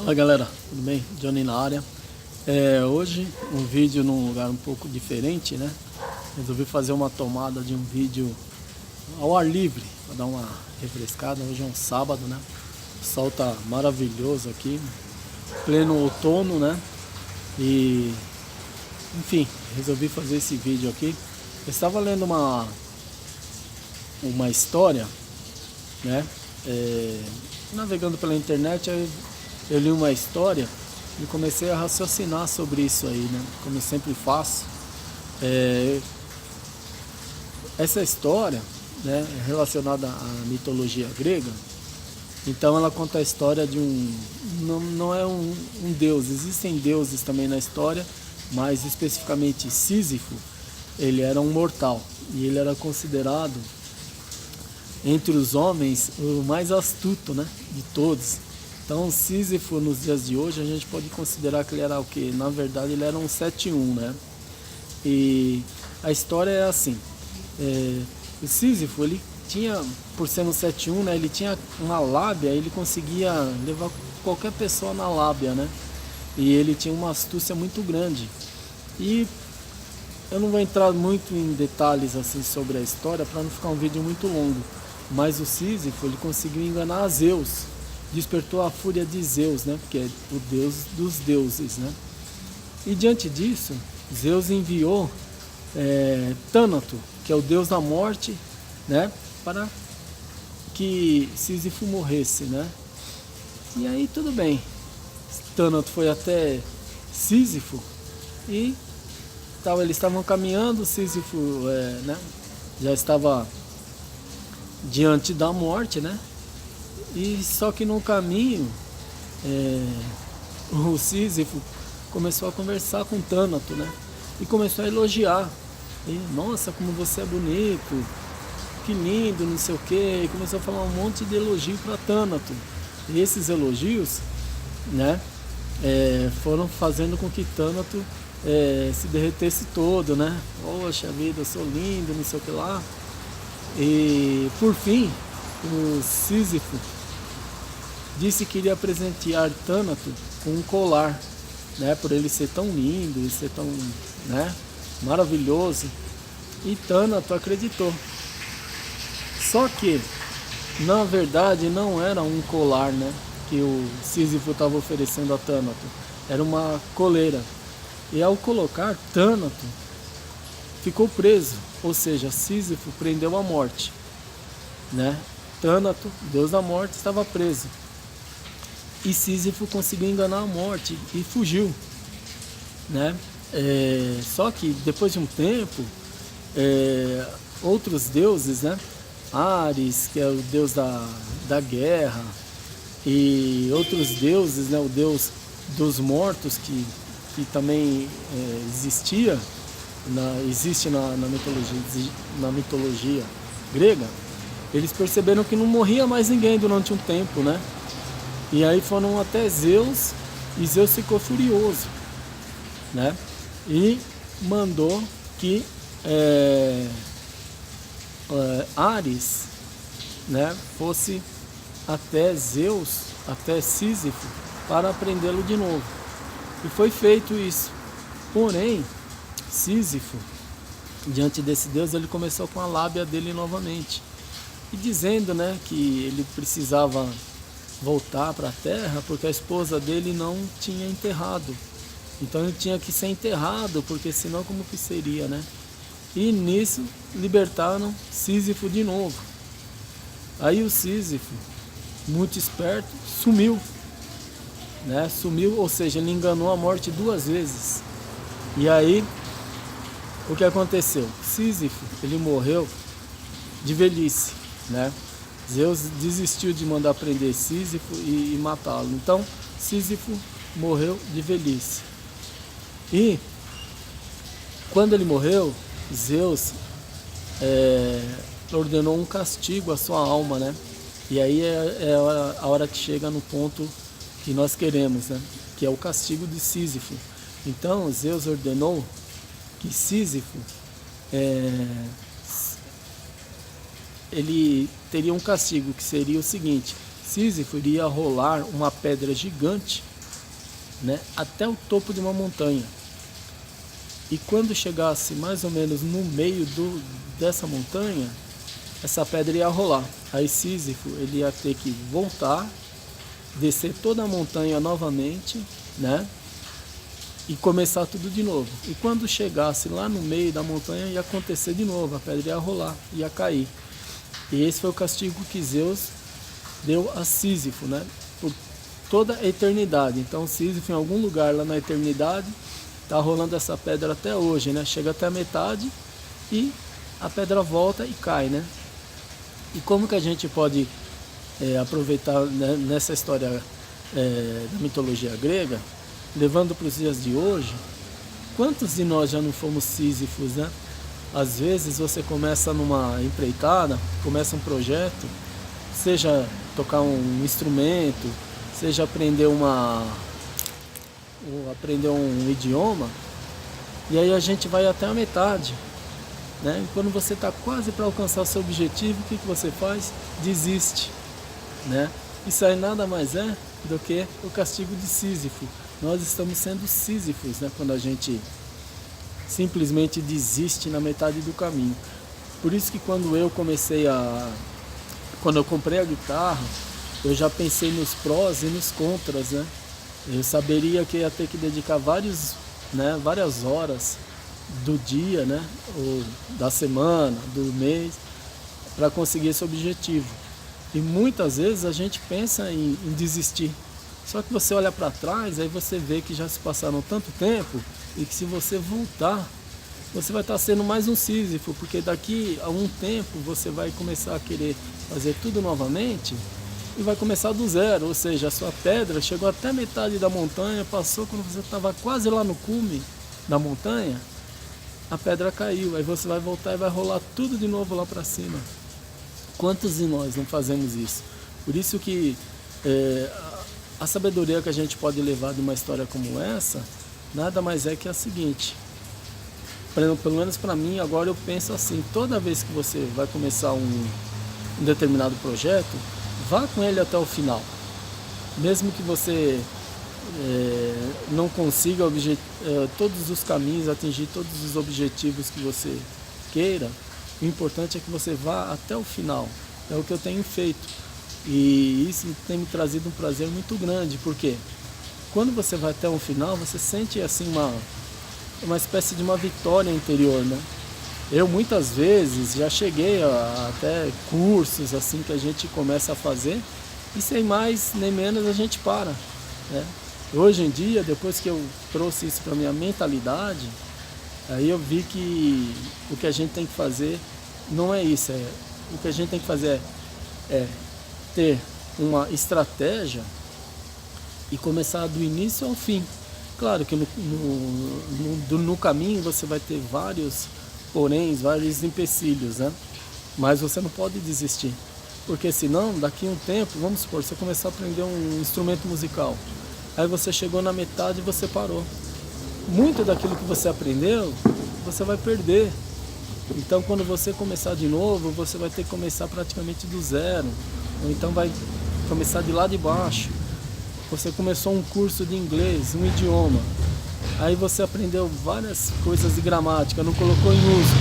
Fala galera, tudo bem? Johnny na área. Hoje um vídeo num lugar um pouco diferente, né? Resolvi fazer uma tomada de um vídeo ao ar livre para dar uma refrescada. Hoje é um sábado, né? O sol tá maravilhoso aqui, pleno outono, né? E enfim, resolvi fazer esse vídeo aqui. Eu estava lendo uma história, né? Navegando pela internet, eu li uma história e comecei a raciocinar sobre isso aí, né? Como eu sempre faço. Essa história, né, é relacionada à mitologia grega. Então ela conta a história de não é um deus, existem deuses também na história, mas especificamente Sísifo, ele era um mortal e ele era considerado entre os homens o mais astuto, né, de todos. Então Sísifo nos dias de hoje a gente pode considerar que ele era o que? Na verdade ele era um 7-1, né? E a história é assim, o Sísifo, ele tinha, por ser um 7-1, né, ele tinha uma lábia, ele conseguia levar qualquer pessoa na lábia, né? E ele tinha uma astúcia muito grande. E eu não vou entrar muito em detalhes assim sobre a história para não ficar um vídeo muito longo, mas o Sísifo, ele conseguiu enganar Zeus, despertou a fúria de Zeus, né? Porque é o deus dos deuses, né? E diante disso, Zeus enviou Tânato, que é o deus da morte, né? Para que Sísifo morresse, né? E aí tudo bem, Tânato foi até Sísifo e eles estavam caminhando, Sísifo né, já estava diante da morte, né? E só que no caminho o Sísifo começou a conversar com Tânato, né? E começou a elogiar. E, nossa, como você é bonito, que lindo, não sei o que. E começou a falar um monte de elogio para Tânato. E esses elogios, né, foram fazendo com que Tânato se derretesse todo, né? Poxa vida, eu sou lindo, não sei o que lá. E por fim, o Sísifo disse que iria presentear Tânato com um colar, né, por ele ser tão lindo e ser tão, né, maravilhoso. E Tânato acreditou. Só que, na verdade, não era um colar, né, que o Sísifo estava oferecendo a Tânato. Era uma coleira. E ao colocar, Tânato ficou preso. Ou seja, Sísifo prendeu a morte, né? Tânato, deus da morte, estava preso. E Sísifo conseguiu enganar a morte e fugiu, né? Só que depois de um tempo, outros deuses, né? Ares, que é o deus da guerra, e outros deuses, né? O deus dos mortos, que também existe na mitologia grega. Eles perceberam que não morria mais ninguém durante um tempo, né? E aí foram até Zeus, e Zeus ficou furioso, né? E mandou que Ares, né, fosse até Zeus, até Sísifo, para prendê-lo de novo. E foi feito isso. Porém, Sísifo, diante desse deus, ele começou com a lábia dele novamente. E dizendo, né, que ele precisava voltar para a terra porque a esposa dele não tinha enterrado. Então ele tinha que ser enterrado, porque senão como que seria, né? E nisso libertaram Sísifo de novo. Aí o Sísifo, muito esperto, sumiu, né? Sumiu, ou seja, ele enganou a morte 2 vezes. E aí o que aconteceu? Sísifo, ele morreu de velhice, né? Zeus desistiu de mandar prender Sísifo e matá-lo. Então Sísifo morreu de velhice. E quando ele morreu, Zeus ordenou um castigo à sua alma, né? E aí é a hora que chega no ponto que nós queremos, né? Que é o castigo de Sísifo. Então Zeus ordenou que Sísifo ele teria um castigo que seria o seguinte: Sísifo iria rolar uma pedra gigante né, até o topo de uma montanha. E quando chegasse mais ou menos no meio dessa montanha, essa pedra ia rolar. Aí Sísifo ele ia ter que voltar, descer toda a montanha novamente, né? E começar tudo de novo. E quando chegasse lá no meio da montanha, ia acontecer de novo, a pedra ia rolar, ia cair. E esse foi o castigo que Zeus deu a Sísifo, né? Por toda a eternidade. Então Sísifo em algum lugar lá na eternidade está rolando essa pedra até hoje, né? Chega até a metade e a pedra volta e cai, né? E como que a gente pode aproveitar, né, nessa história da mitologia grega, levando para os dias de hoje? Quantos de nós já não fomos Sísifos, né? Às vezes você começa numa empreitada, começa um projeto, seja tocar um instrumento, seja aprender um idioma, e aí a gente vai até a metade, né? E quando você está quase para alcançar o seu objetivo, o que você faz? Desiste, né? Isso aí nada mais é do que o castigo de Sísifo. Nós estamos sendo Sísifos, né? Quando a gente simplesmente desiste na metade do caminho. Por isso que quando eu comprei a guitarra, eu já pensei nos prós e nos contras, né? Eu saberia que ia ter que dedicar várias horas do dia, né? Ou da semana, do mês, para conseguir esse objetivo. E muitas vezes a gente pensa em desistir. Só que você olha para trás, aí você vê que já se passaram tanto tempo e que se você voltar, você vai estar sendo mais um Sísifo, porque daqui a um tempo você vai começar a querer fazer tudo novamente e vai começar do zero, ou seja, a sua pedra chegou até metade da montanha, passou quando você estava quase lá no cume da montanha, a pedra caiu, aí você vai voltar e vai rolar tudo de novo lá para cima. Quantos de nós não fazemos isso? Por isso que a sabedoria que a gente pode levar de uma história como essa, nada mais é que a seguinte: pelo menos para mim, agora eu penso assim, toda vez que você vai começar um determinado projeto, vá com ele até o final. Mesmo que você não consiga todos os caminhos, atingir todos os objetivos que você queira, o importante é que você vá até o final. É o que eu tenho feito. E isso tem me trazido um prazer muito grande, porque quando você vai até o final, você sente assim uma espécie de uma vitória interior, né? Eu muitas vezes já cheguei a até cursos assim que a gente começa a fazer e sem mais nem menos a gente para, né? Hoje em dia, depois que eu trouxe isso para minha mentalidade, aí eu vi que o que a gente tem que fazer não é isso, o que a gente tem que fazer é ter uma estratégia e começar do início ao fim. Claro que no caminho você vai ter vários vários empecilhos, né? Mas você não pode desistir, porque senão daqui a um tempo, vamos supor, você começar a aprender um instrumento musical, aí você chegou na metade e você parou. Muito daquilo que você aprendeu, você vai perder. Então quando você começar de novo, você vai ter que começar praticamente do zero, ou então vai começar de lá de baixo. Você começou um curso de inglês, um idioma, aí você aprendeu várias coisas de gramática, não colocou em uso,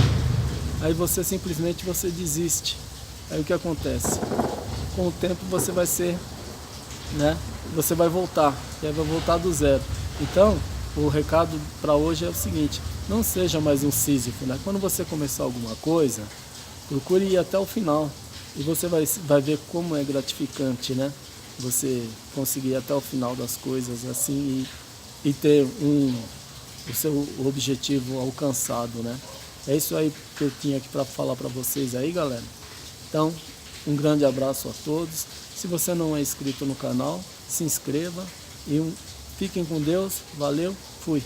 aí você simplesmente desiste. Aí o que acontece? Com o tempo você vai ser, né? Você vai voltar, e aí vai voltar do zero. Então, o recado para hoje é o seguinte: não seja mais um Sísifo, né? Quando você começar alguma coisa, procure ir até o final, e você vai ver como é gratificante, né? Você conseguir ir até o final das coisas assim e ter o seu objetivo alcançado, né? É isso aí que eu tinha aqui para falar para vocês aí, galera. Então, um grande abraço a todos. Se você não é inscrito no canal, se inscreva e fiquem com Deus. Valeu, fui!